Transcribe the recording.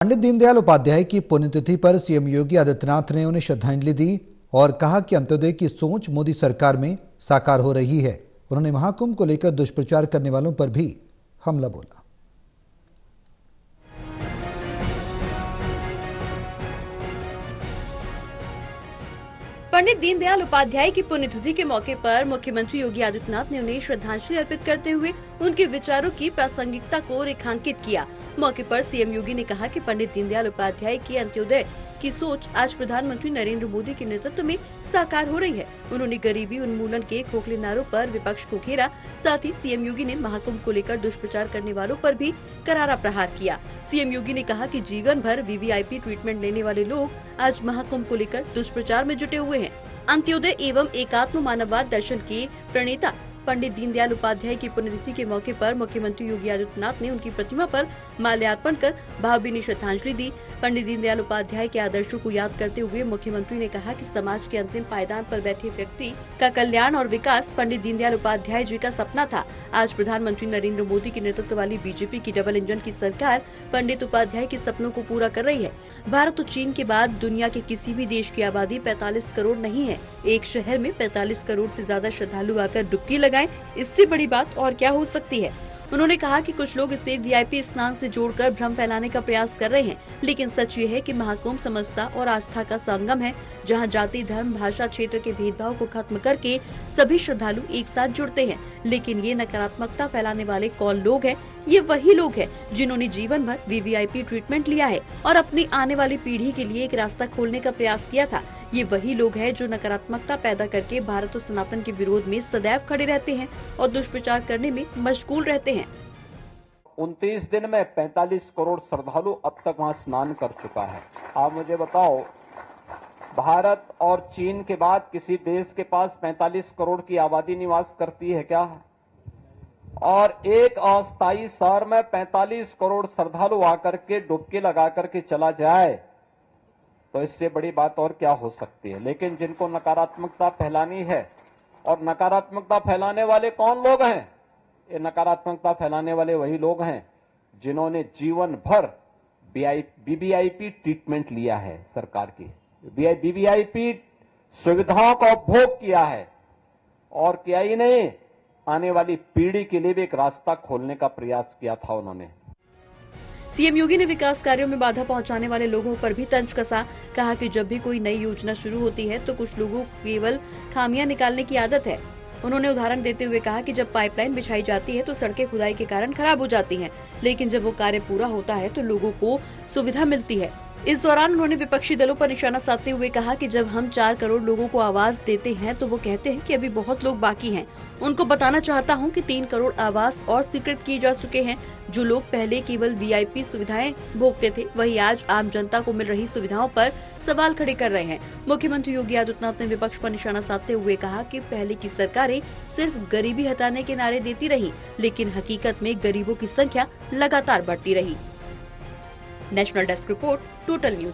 पंडित दीनदयाल उपाध्याय की पुण्यतिथि पर सीएम योगी आदित्यनाथ ने उन्हें श्रद्धांजलि दी और कहा कि अंत्योदय की सोच मोदी सरकार में साकार हो रही है। उन्होंने महाकुंभ को लेकर दुष्प्रचार करने वालों पर भी हमला बोला। पंडित दीनदयाल उपाध्याय की पुण्यतिथि के मौके पर मुख्यमंत्री योगी आदित्यनाथ ने उन्हें श्रद्धांजलि अर्पित करते हुए उनके विचारों की प्रासंगिकता को रेखांकित किया। मौके पर सीएम योगी ने कहा कि पंडित दीनदयाल उपाध्याय की अंत्योदय की सोच आज प्रधानमंत्री नरेंद्र मोदी के नेतृत्व में साकार हो रही है। उन्होंने गरीबी उन्मूलन के खोखले नारों पर विपक्ष को घेरा। साथ ही सीएम योगी ने महाकुंभ को लेकर दुष्प्रचार करने वालों पर भी करारा प्रहार किया। सीएम योगी ने कहा कि जीवन भर वीवीआईपी ट्रीटमेंट लेने वाले लोग आज महाकुंभ को लेकर दुष्प्रचार में जुटे हुए हैं। अंत्योदय एवं एकात्म मानववाद दर्शन के प्रणेता पंडित दीनदयाल उपाध्याय की पुण्यतिथि के मौके पर मुख्यमंत्री योगी आदित्यनाथ ने उनकी प्रतिमा पर माल्यार्पण कर भावभीनी श्रद्धांजलि दी। पंडित दीनदयाल उपाध्याय के आदर्शों को याद करते हुए मुख्यमंत्री ने कहा कि समाज के अंतिम पायदान पर बैठे व्यक्ति का कल्याण और विकास पंडित दीनदयाल उपाध्याय जी का सपना था। आज प्रधानमंत्री नरेंद्र मोदी के नेतृत्व वाली बीजेपी की डबल इंजन की सरकार पंडित उपाध्याय के सपनों को पूरा कर रही है। भारत और चीन के बाद दुनिया के किसी भी देश की आबादी 45 करोड़ नहीं है। एक शहर में 45 करोड़ से ज्यादा श्रद्धालु आकर डुबकी लगाएं, इससे बड़ी बात और क्या हो सकती है। उन्होंने कहा कि कुछ लोग इसे वीआईपी स्नान से जोड़कर भ्रम फैलाने का प्रयास कर रहे हैं, लेकिन सच ये है कि महाकुंभ समझता और आस्था का संगम है, जहां जाति, धर्म, भाषा, क्षेत्र के भेदभाव को खत्म करके सभी श्रद्धालु एक साथ जुड़ते हैं। लेकिन ये नकारात्मकता फैलाने वाले कौन लोग हैं? ये वही लोग हैं जिन्होंने जीवन भर वीवीआईपी ट्रीटमेंट लिया है और अपनी आने वाली पीढ़ी के लिए एक रास्ता खोलने का प्रयास किया था। ये वही लोग हैं जो नकारात्मकता पैदा करके भारत और सनातन के विरोध में सदैव खड़े रहते हैं और दुष्प्रचार करने में मशगूल रहते हैं। 29 दिन में 45 करोड़ श्रद्धालु अब तक वहां स्नान कर चुका है। आप मुझे बताओ, भारत और चीन के बाद किसी देश के पास 45 करोड़ की आबादी निवास करती है क्या? और एक अस्थायी शहर में 45 करोड़ श्रद्धालु आकर के डुबकी लगा करके चला जाए तो इससे बड़ी बात और क्या हो सकती है। लेकिन जिनको नकारात्मकता फैलानी है, और नकारात्मकता फैलाने वाले कौन लोग हैं? ये नकारात्मकता फैलाने वाले वही लोग हैं जिन्होंने जीवन भर वीवीआईपी ट्रीटमेंट लिया है, सरकार की वीवीआईपी सुविधाओं का उपभोग किया है, और किया ही नहीं, आने वाली पीढ़ी के लिए भी एक रास्ता खोलने का प्रयास किया था उन्होंने। सीएम योगी ने विकास कार्यों में बाधा पहुंचाने वाले लोगों पर भी तंज कसा। कहा कि जब भी कोई नई योजना शुरू होती है तो कुछ लोगों को केवल खामियां निकालने की आदत है। उन्होंने उदाहरण देते हुए कहा कि जब पाइपलाइन बिछाई जाती है तो सड़कें खुदाई के कारण खराब हो जाती हैं, लेकिन जब वो कार्य पूरा होता है तो लोगों को सुविधा मिलती है। इस दौरान उन्होंने विपक्षी दलों पर निशाना साधते हुए कहा कि जब हम 4 करोड़ लोगों को आवास देते हैं तो वो कहते हैं कि अभी बहुत लोग बाकी हैं। उनको बताना चाहता हूं कि 3 करोड़ आवास और स्वीकृत किए जा चुके हैं। जो लोग पहले केवल वीआईपी सुविधाएं भोगते थे, वही आज आम जनता को मिल रही सुविधाओं पर सवाल खड़े कर रहे हैं। मुख्यमंत्री योगी आदित्यनाथ ने विपक्ष पर निशाना साधते हुए कहा कि पहले की सरकारें सिर्फ गरीबी हटाने के नारे देती रही, लेकिन हकीकत में गरीबों की संख्या लगातार बढ़ती रही। National desk report, total news.